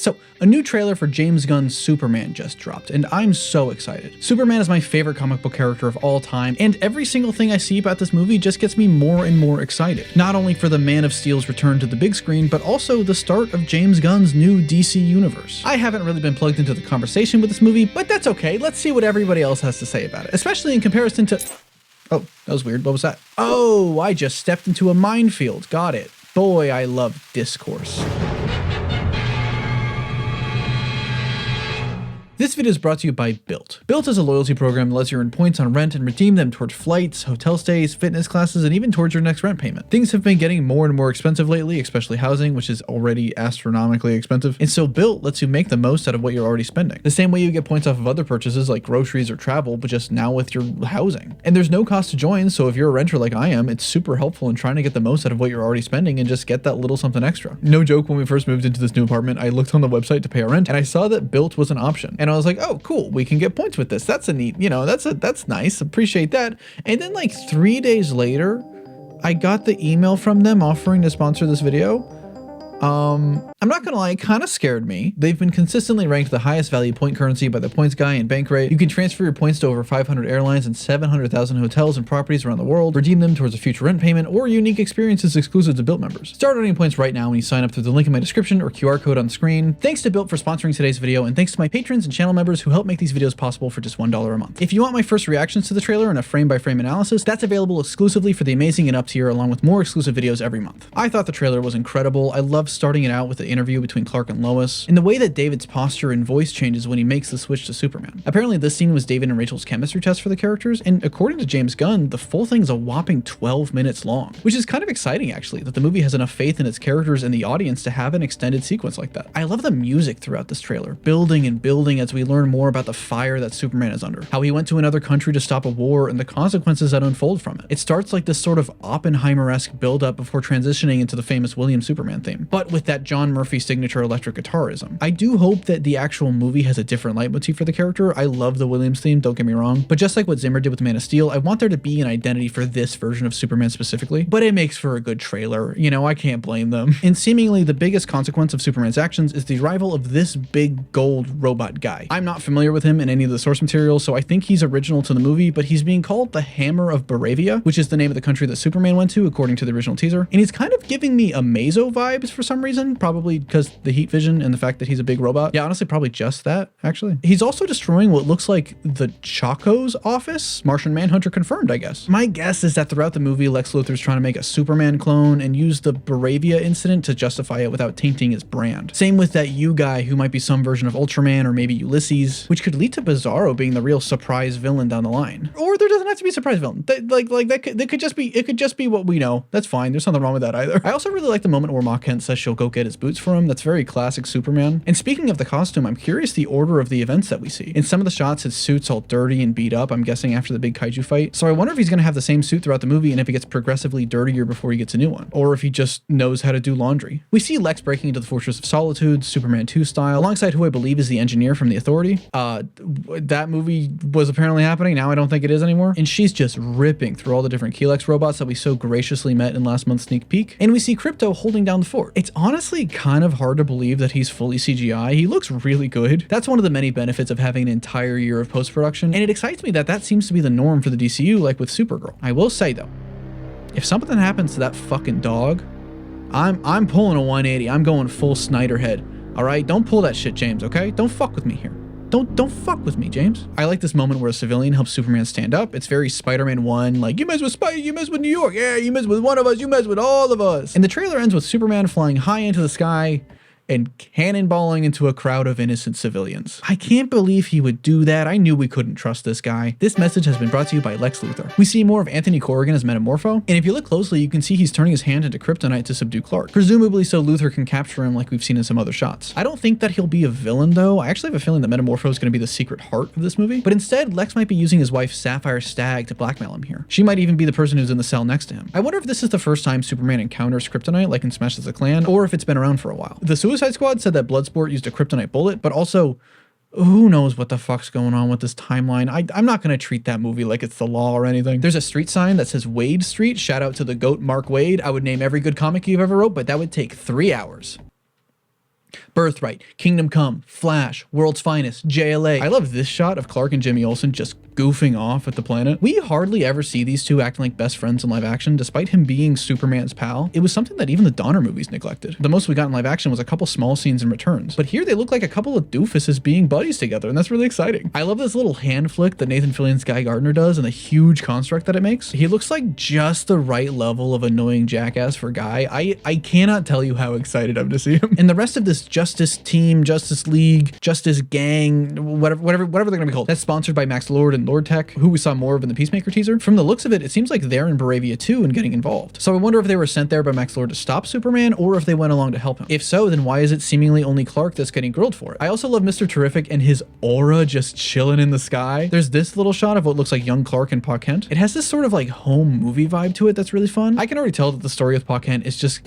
So, a new trailer for James Gunn's Superman just dropped, and I'm so excited. Superman is my favorite comic book character of all time, and every single thing I see about this movie just gets me more and more excited. Not only for the Man of Steel's return to the big screen, but also the start of James Gunn's new DC universe. I haven't really been plugged into the conversation with this movie, but that's okay. Let's see what everybody else has to say about it, especially in comparison to... Oh, that was weird. What was that? Oh, I just stepped into a minefield. Got it. Boy, I love Discourse. This video is brought to you by Bilt. Bilt is a loyalty program that lets you earn points on rent and redeem them towards flights, hotel stays, fitness classes, and even towards your next rent payment. Things have been getting more and more expensive lately, especially housing, which is already astronomically expensive. And so Bilt lets you make the most out of what you're already spending. The same way you get points off of other purchases like groceries or travel, but just now with your housing. And there's no cost to join, so if you're a renter like I am, it's super helpful in trying to get the most out of what you're already spending and just get that little something extra. No joke, when we first moved into this new apartment, I looked on the website to pay our rent and I saw that Bilt was an option. And I was like, oh, cool. We can get points with this. That's a neat, that's nice. Appreciate that. And then like 3 days later, I got the email from them offering to sponsor this video. I'm not gonna lie, it kind of scared me. They've been consistently ranked the highest value point currency by the Points Guy and Bankrate. You can transfer your points to over 500 airlines and 700,000 hotels and properties around the world, redeem them towards a future rent payment or unique experiences exclusive to Bilt members. Start earning points right now when you sign up through the link in my description or QR code on the screen. Thanks to Bilt for sponsoring today's video, and thanks to my patrons and channel members who help make these videos possible for just $1 a month. If you want my first reactions to the trailer and a frame-by-frame analysis, that's available exclusively for the amazing and up tier, along with more exclusive videos every month. I thought the trailer was incredible. I loved starting it out with the interview between Clark and Lois, and the way that David's posture and voice changes when he makes the switch to Superman. Apparently this scene was David and Rachel's chemistry test for the characters, and according to James Gunn, the full thing is a whopping 12 minutes long, which is kind of exciting actually, that the movie has enough faith in its characters and the audience to have an extended sequence like that. I love the music throughout this trailer, building and building as we learn more about the fire that Superman is under, how he went to another country to stop a war and the consequences that unfold from it. It starts like this sort of Oppenheimer-esque build-up before transitioning into the famous Williams Superman theme, but with that John Murphy signature electric guitarism. I do hope that the actual movie has a different leitmotif for the character. I love the Williams theme, don't get me wrong, but just like what Zimmer did with Man of Steel, I want there to be an identity for this version of Superman specifically, but it makes for a good trailer. I can't blame them. And seemingly the biggest consequence of Superman's actions is the arrival of this big gold robot guy. I'm not familiar with him in any of the source material, so I think he's original to the movie, but he's being called the Hammer of Baravia, which is the name of the country that Superman went to according to the original teaser, and he's kind of giving me Amazo vibes for some reason, probably because the heat vision and the fact that he's a big robot. Yeah, honestly, probably just that, actually. He's also destroying what looks like the Chaco's office. Martian Manhunter confirmed, I guess. My guess is that throughout the movie, Lex Luthor's trying to make a Superman clone and use the Baravia incident to justify it without tainting his brand. Same with that U guy who might be some version of Ultraman or maybe Ulysses, which could lead to Bizarro being the real surprise villain down the line. Or there doesn't have to be a surprise villain. It could just be what we know. That's fine. There's nothing wrong with that either. I also really like the moment where Ma Kent says she'll go get his boots for him. That's very classic Superman. And speaking of the costume, I'm curious the order of the events that we see. In some of the shots, his suit's all dirty and beat up, I'm guessing after the big kaiju fight. So I wonder if he's gonna have the same suit throughout the movie and if he gets progressively dirtier before he gets a new one. Or if he just knows how to do laundry. We see Lex breaking into the Fortress of Solitude, Superman 2 style, alongside who I believe is the engineer from The Authority. That movie was apparently happening, now I don't think it is anymore. And she's just ripping through all the different Kelex robots that we so graciously met in last month's sneak peek. And we see Krypto holding down the fort. It's honestly kind of hard to believe that he's fully CGI. He looks really good. That's one of the many benefits of having an entire year of post-production, and it excites me that that seems to be the norm for the DCU, like with Supergirl. I will say though, if something happens to that fucking dog, I'm pulling a 180. I'm going full Snyder head. All right, don't pull that shit, James. Okay, don't fuck with me here. Don't fuck with me, James. I like this moment where a civilian helps Superman stand up. It's very Spider-Man 1, like, you mess with Spider, you mess with New York. Yeah, you mess with one of us, you mess with all of us. And the trailer ends with Superman flying high into the sky and cannonballing into a crowd of innocent civilians. I can't believe he would do that. I knew we couldn't trust this guy. This message has been brought to you by Lex Luthor. We see more of Anthony Corrigan as Metamorpho, and if you look closely, you can see he's turning his hand into kryptonite to subdue Clark, presumably so Luthor can capture him like we've seen in some other shots. I don't think that he'll be a villain though. I actually have a feeling that Metamorpho is going to be the secret heart of this movie, but instead Lex might be using his wife Sapphire Stagg to blackmail him here. She might even be the person who's in the cell next to him. I wonder if this is the first time Superman encounters kryptonite like in Smash the Clan, or if it's been around for a while. The Suicide Squad said that Bloodsport used a kryptonite bullet, but also who knows what the fuck's going on with this timeline. I'm not going to treat that movie like it's the law or anything. There's a street sign that says Wade Street. Shout out to the GOAT Mark Wade. I would name every good comic you've ever wrote, but that would take 3 hours. Birthright, Kingdom Come, Flash, World's Finest, JLA. I love this shot of Clark and Jimmy Olsen just goofing off at the planet. We hardly ever see these two acting like best friends in live action, despite him being Superman's pal. It was something that even the Donner movies neglected. The most we got in live action was a couple small scenes in Returns, but here they look like a couple of doofuses being buddies together, and that's really exciting. I love this little hand flick that Nathan Fillion's Guy Gardner does and the huge construct that it makes. He looks like just the right level of annoying jackass for Guy. I cannot tell you how excited I'm to see him. And the rest of this Justice Team, Justice League, Justice Gang, whatever they're gonna be called, that's sponsored by Max Lord and Lord Tech, who we saw more of in the Peacemaker teaser. From the looks of it, it seems like they're in Baravia too and getting involved. So I wonder if they were sent there by Max Lord to stop Superman, or if they went along to help him. If so, then why is it seemingly only Clark that's getting grilled for it? I also love Mr. Terrific and his aura just chilling in the sky. There's this little shot of what looks like young Clark and Pa Kent. It has this sort of like home movie vibe to it that's really fun. I can already tell that the story with Pa Kent is just,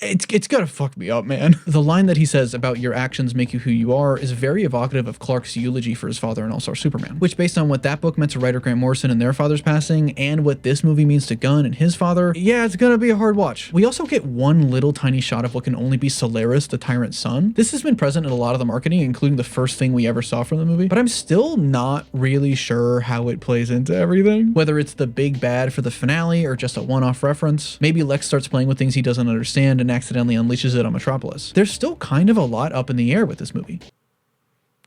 it's gonna fuck me up, man. The line that he says about your actions make you who you are is very evocative of Clark's eulogy for his father in All-Star Superman, which based on what that book meant to writer Grant Morrison and their father's passing, and what this movie means to Gunn and his father, yeah, it's gonna be a hard watch. We also get one little tiny shot of what can only be Solaris, the Tyrant's son. This has been present in a lot of the marketing, including the first thing we ever saw from the movie, but I'm still not really sure how it plays into everything. Whether it's the big bad for the finale or just a one-off reference. Maybe Lex starts playing with things he doesn't understand and accidentally unleashes it on Metropolis. There's still kind of a lot up in the air with this movie.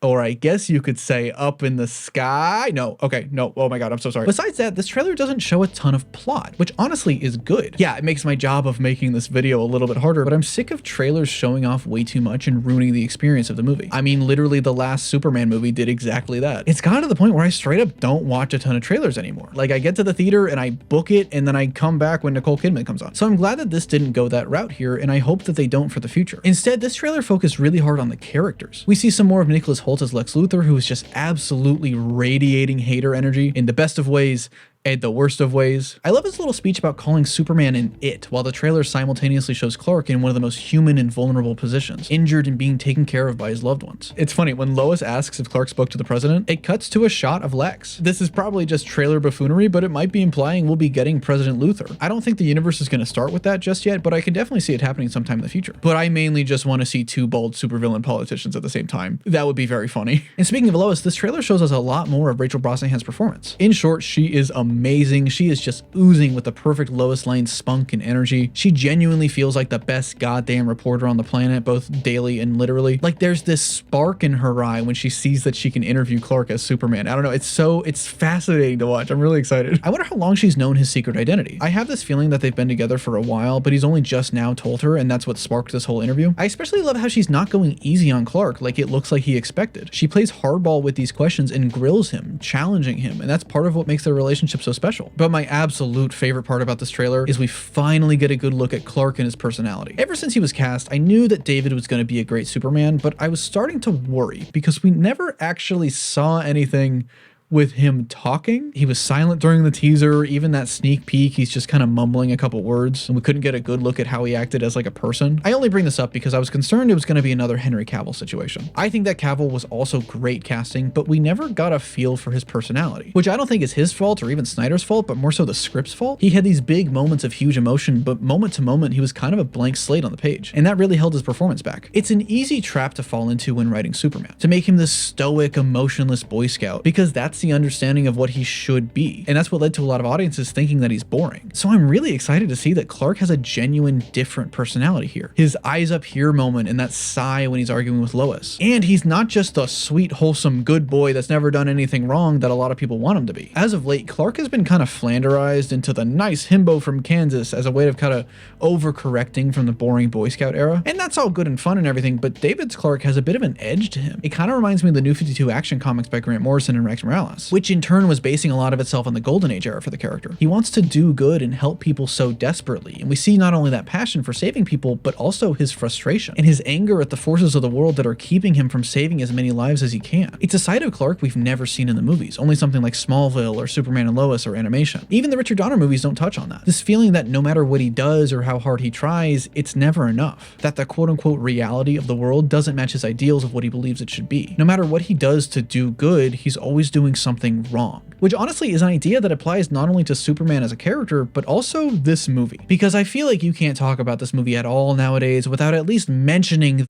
Or I guess you could say up in the sky. No, okay, no, oh my God, I'm so sorry. Besides that, this trailer doesn't show a ton of plot, which honestly is good. Yeah, it makes my job of making this video a little bit harder, but I'm sick of trailers showing off way too much and ruining the experience of the movie. I mean, literally the last Superman movie did exactly that. It's gotten to the point where I straight up don't watch a ton of trailers anymore. Like I get to the theater and I book it and then I come back when Nicole Kidman comes on. So I'm glad that this didn't go that route here, and I hope that they don't for the future. Instead, this trailer focused really hard on the characters. We see some more of Nicholas Hoult as Lex Luthor, who is just absolutely radiating hater energy in the best of ways and the worst of ways. I love his little speech about calling Superman an it, while the trailer simultaneously shows Clark in one of the most human and vulnerable positions, injured and being taken care of by his loved ones. It's funny, when Lois asks if Clark spoke to the president, it cuts to a shot of Lex. This is probably just trailer buffoonery, but it might be implying we'll be getting President Luthor. I don't think the universe is going to start with that just yet, but I can definitely see it happening sometime in the future. But I mainly just want to see two bald supervillain politicians at the same time. That would be very funny. And speaking of Lois, this trailer shows us a lot more of Rachel Brosnahan's performance. In short, she is amazing. She is just oozing with the perfect Lois Lane spunk and energy. She genuinely feels like the best goddamn reporter on the planet, both daily and literally. Like there's this spark in her eye when she sees that she can interview Clark as Superman. I don't know, it's fascinating to watch. I'm really excited. I wonder how long she's known his secret identity. I have this feeling that they've been together for a while, but he's only just now told her, and that's what sparked this whole interview. I especially love how she's not going easy on Clark like it looks like he expected. She plays hardball with these questions and grills him, challenging him, and that's part of what makes their relationship so special. But my absolute favorite part about this trailer is we finally get a good look at Clark and his personality. Ever since he was cast, I knew that David was going to be a great Superman, but I was starting to worry because we never actually saw anything with him talking. He was silent during the teaser, even that sneak peek, he's just kind of mumbling a couple words, and we couldn't get a good look at how he acted as like a person. I only bring this up because I was concerned it was going to be another Henry Cavill situation. I think that Cavill was also great casting, but we never got a feel for his personality, which I don't think is his fault or even Snyder's fault, but more so the script's fault. He had these big moments of huge emotion, but moment to moment, he was kind of a blank slate on the page, and that really held his performance back. It's an easy trap to fall into when writing Superman, to make him this stoic, emotionless Boy Scout, because that's the understanding of what he should be. And that's what led to a lot of audiences thinking that he's boring. So I'm really excited to see that Clark has a genuine different personality here. His eyes up here moment and that sigh when he's arguing with Lois. And he's not just the sweet, wholesome, good boy that's never done anything wrong that a lot of people want him to be. As of late, Clark has been kind of flanderized into the nice himbo from Kansas as a way of kind of overcorrecting from the boring Boy Scout era. And that's all good and fun and everything, but David's Clark has a bit of an edge to him. It kind of reminds me of the New 52 Action comics by Grant Morrison and Rex Morales, which in turn was basing a lot of itself on the Golden Age era for the character. He wants to do good and help people so desperately, and we see not only that passion for saving people, but also his frustration and his anger at the forces of the world that are keeping him from saving as many lives as he can. It's a side of Clark we've never seen in the movies, only something like Smallville or Superman and Lois or animation. Even the Richard Donner movies don't touch on that. This feeling that no matter what he does or how hard he tries, it's never enough. That the quote-unquote reality of the world doesn't match his ideals of what he believes it should be. No matter what he does to do good, he's always doing something wrong. Which honestly is an idea that applies not only to Superman as a character, but also this movie. Because I feel like you can't talk about this movie at all nowadays without at least mentioning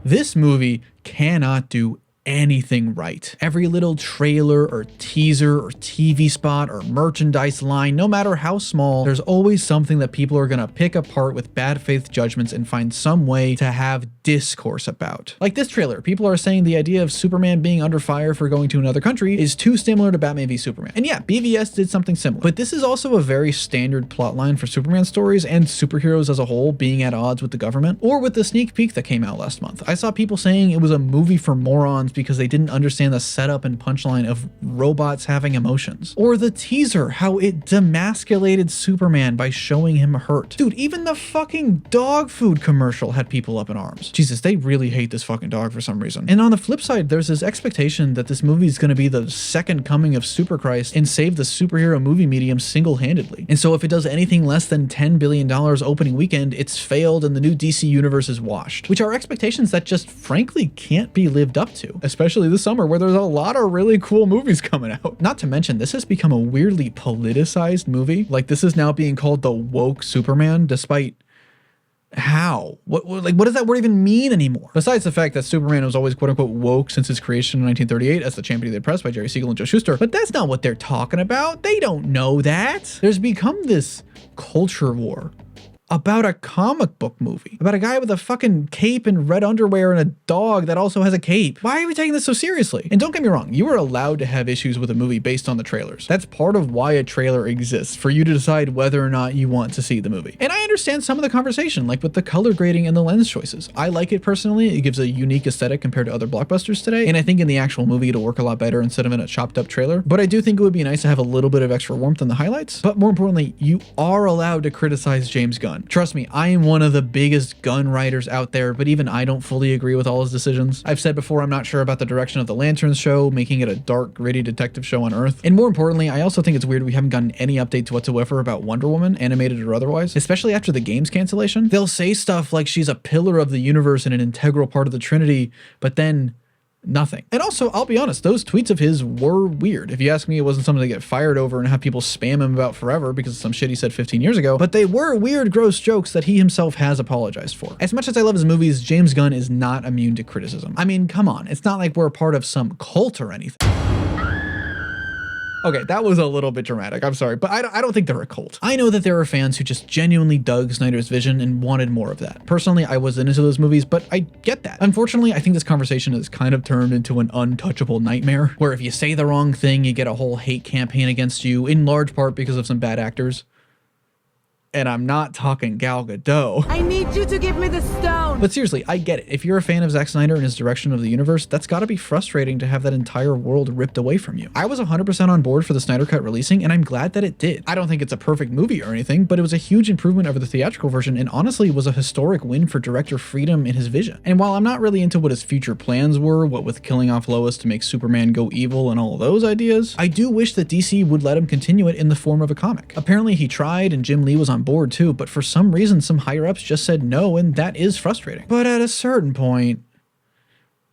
This movie cannot do anything right. Every little trailer or teaser or TV spot or merchandise line, no matter how small, there's always something that people are gonna pick apart with bad faith judgments and find some way to have discourse about. Like this trailer, people are saying the idea of Superman being under fire for going to another country is too similar to Batman v Superman. And yeah, BVS did something similar, but this is also a very standard plotline for Superman stories and superheroes as a whole being at odds with the government. Or with the sneak peek that came out last month, I saw people saying it was a movie for morons because they didn't understand the setup and punchline of robots having emotions. Or the teaser, how it demasculated Superman by showing him hurt. Dude, even the fucking dog food commercial had people up in arms. Jesus, they really hate this fucking dog for some reason. And on the flip side, there's this expectation that this movie is going to be the second coming of Super Christ and save the superhero movie medium single-handedly. And so if it does anything less than $10 billion opening weekend, it's failed and the new DC universe is washed, which are expectations that just frankly can't be lived up to, especially this summer where there's a lot of really cool movies coming out. Not to mention, this has become a weirdly politicized movie. Like, this is now being called the woke Superman, despite how? What does that word even mean anymore? Besides the fact that Superman was always quote unquote woke since his creation in 1938 as the champion of the oppressed by Jerry Siegel and Joe Shuster, but that's not what they're talking about. They don't know that. There's become this culture war about a comic book movie, about a guy with a fucking cape and red underwear and a dog that also has a cape. Why are we taking this so seriously? And don't get me wrong, you are allowed to have issues with a movie based on the trailers. That's part of why a trailer exists, for you to decide whether or not you want to see the movie. And I understand some of the conversation, like with the color grading and the lens choices. I like it personally. It gives a unique aesthetic compared to other blockbusters today, and I think in the actual movie it'll work a lot better instead of in a chopped up trailer. But I do think it would be nice to have a little bit of extra warmth in the highlights. But more importantly, you are allowed to criticize James Gunn. Trust me, I am one of the biggest Gunn writers out there, but even I don't fully agree with all his decisions. I've said before, I'm not sure about the direction of the Lanterns show, making it a dark, gritty detective show on Earth. And more importantly, I also think it's weird we haven't gotten any updates whatsoever about Wonder Woman, animated or otherwise, especially after the game's cancellation. They'll say stuff like she's a pillar of the universe and an integral part of the Trinity, but then nothing. And also, I'll be honest, those tweets of his were weird. If you ask me, it wasn't something to get fired over and have people spam him about forever because of some shit he said 15 years ago, but they were weird, gross jokes that he himself has apologized for. As much as I love his movies, James Gunn is not immune to criticism. I mean, come on, it's not like we're a part of some cult or anything. Okay, that was a little bit dramatic, I'm sorry, but I don't think they're a cult. I know that there are fans who just genuinely dug Snyder's vision and wanted more of that. Personally, I wasn't into those movies, but I get that. Unfortunately, I think this conversation has kind of turned into an untouchable nightmare, where if you say the wrong thing, you get a whole hate campaign against you, in large part because of some bad actors. And I'm not talking Gal Gadot. I need you to give me the stone. But seriously, I get it. If you're a fan of Zack Snyder and his direction of the universe, that's gotta be frustrating to have that entire world ripped away from you. I was 100% on board for the Snyder Cut releasing, and I'm glad that it did. I don't think it's a perfect movie or anything, but it was a huge improvement over the theatrical version, and honestly was a historic win for director freedom in his vision. And while I'm not really into what his future plans were, what with killing off Lois to make Superman go evil and all of those ideas, I do wish that DC would let him continue it in the form of a comic. Apparently he tried, and Jim Lee was on board too, but for some reason some higher ups just said no, and that is frustrating. But at a certain point,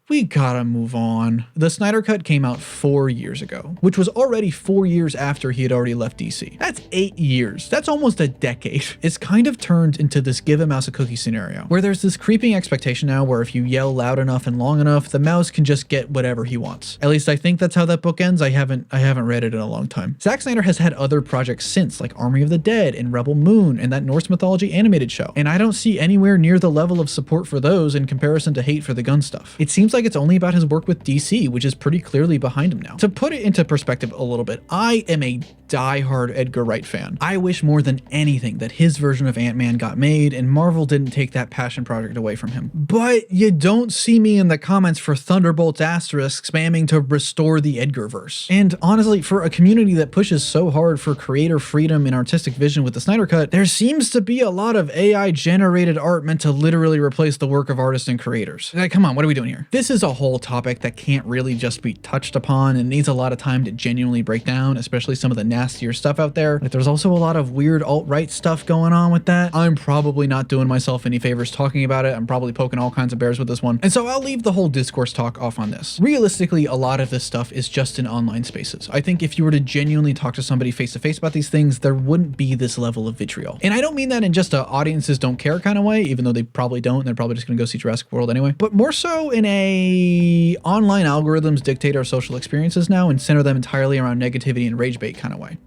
we gotta move on. The Snyder Cut came out 4 years ago, which was already 4 years after he had already left DC. That's 8 years. That's almost a decade. It's kind of turned into this give a mouse a cookie scenario, where there's this creeping expectation now where if you yell loud enough and long enough, the mouse can just get whatever he wants. At least I think that's how that book ends. I haven't read it in a long time. Zack Snyder has had other projects since, like Army of the Dead and Rebel Moon and that Norse mythology animated show, and I don't see anywhere near the level of support for those in comparison to hate for the Gunn stuff. It seems like it's only about his work with DC, which is pretty clearly behind him now. To put it into perspective a little bit, I am a diehard Edgar Wright fan. I wish more than anything that his version of Ant-Man got made and Marvel didn't take that passion project away from him. But you don't see me in the comments for Thunderbolts asterisk spamming to restore the Edgarverse. And honestly, for a community that pushes so hard for creator freedom and artistic vision with the Snyder Cut, there seems to be a lot of AI generated art meant to literally replace the work of artists and creators. Like, come on, what are we doing here? This this is a whole topic that can't really just be touched upon and needs a lot of time to genuinely break down, especially some of the nastier stuff out there. Like, there's also a lot of weird alt-right stuff going on with that. I'm probably not doing myself any favors talking about it. I'm probably poking all kinds of bears with this one. And so I'll leave the whole discourse talk off on this. Realistically, a lot of this stuff is just in online spaces. I think if you were to genuinely talk to somebody face to face about these things, there wouldn't be this level of vitriol. And I don't mean that in just a audiences don't care kind of way, even though they probably don't. They're probably just gonna go see Jurassic World anyway, but more so in a online algorithms dictate our social experiences now and center them entirely around negativity and rage bait kind of way.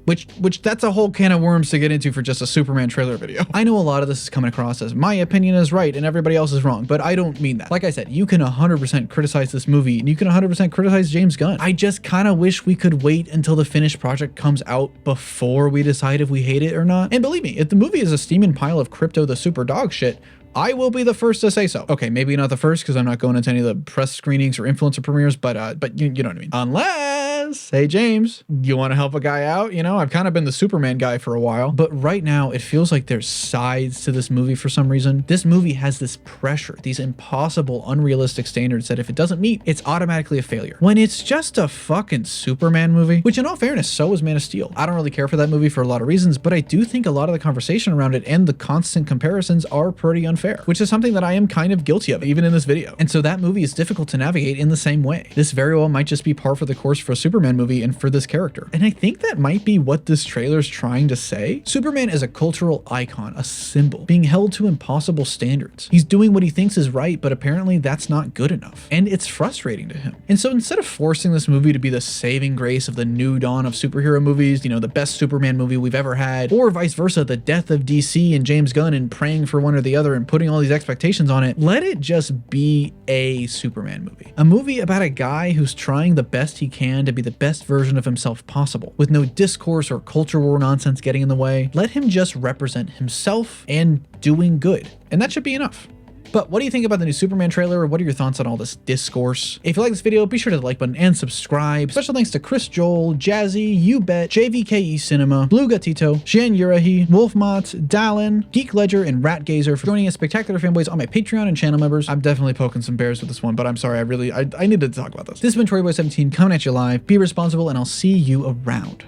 Which that's a whole can of worms to get into for just a Superman trailer video. I know a lot of this is coming across as my opinion is right and everybody else is wrong, but I don't mean that. Like I said, you can 100% criticize this movie and you can 100% criticize James Gunn. I just kind of wish we could wait until the finished project comes out before we decide if we hate it or not. And believe me, if the movie is a steaming pile of Krypto the super dog shit, I will be the first to say so. Okay, maybe not the first because I'm not going into any of the press screenings or influencer premieres, but you know what I mean. Unless, hey James, you want to help a guy out? You know, I've kind of been the Superman guy for a while, but right now it feels like there's sides to this movie for some reason. This movie has this pressure, these impossible, unrealistic standards that if it doesn't meet, it's automatically a failure. When it's just a fucking Superman movie, which in all fairness, so is Man of Steel. I don't really care for that movie for a lot of reasons, but I do think a lot of the conversation around it and the constant comparisons are pretty unfair, which is something that I am kind of guilty of even in this video. And so that movie is difficult to navigate in the same way. This very well might just be par for the course for a Superman movie and for this character. And I think that might be what this trailer is trying to say. Superman is a cultural icon, a symbol, being held to impossible standards. He's doing what he thinks is right, but apparently that's not good enough. And it's frustrating to him. And so instead of forcing this movie to be the saving grace of the new dawn of superhero movies, you know, the best Superman movie we've ever had, or vice versa, the death of DC and James Gunn and praying for one or the other and putting all these expectations on it, let it just be a Superman movie. A movie about a guy who's trying the best he can to be the best version of himself possible, with no discourse or culture war nonsense getting in the way. Let him just represent himself and doing good. And that should be enough. But what do you think about the new Superman trailer? What are your thoughts on all this discourse? If you like this video, be sure to hit the like button and subscribe. Special thanks to Chris Joel, Jazzy, You Bet, JVKE Cinema, Blue Gatito, Shan Yurahi, Wolfmott, Dallin, Geek Ledger, and Rat Gazer for joining us spectacular fanboys on my Patreon and channel members. I'm definitely poking some bears with this one, but I'm sorry, I needed to talk about this. This has been TroyBoy17 coming at you live. Be responsible, and I'll see you around.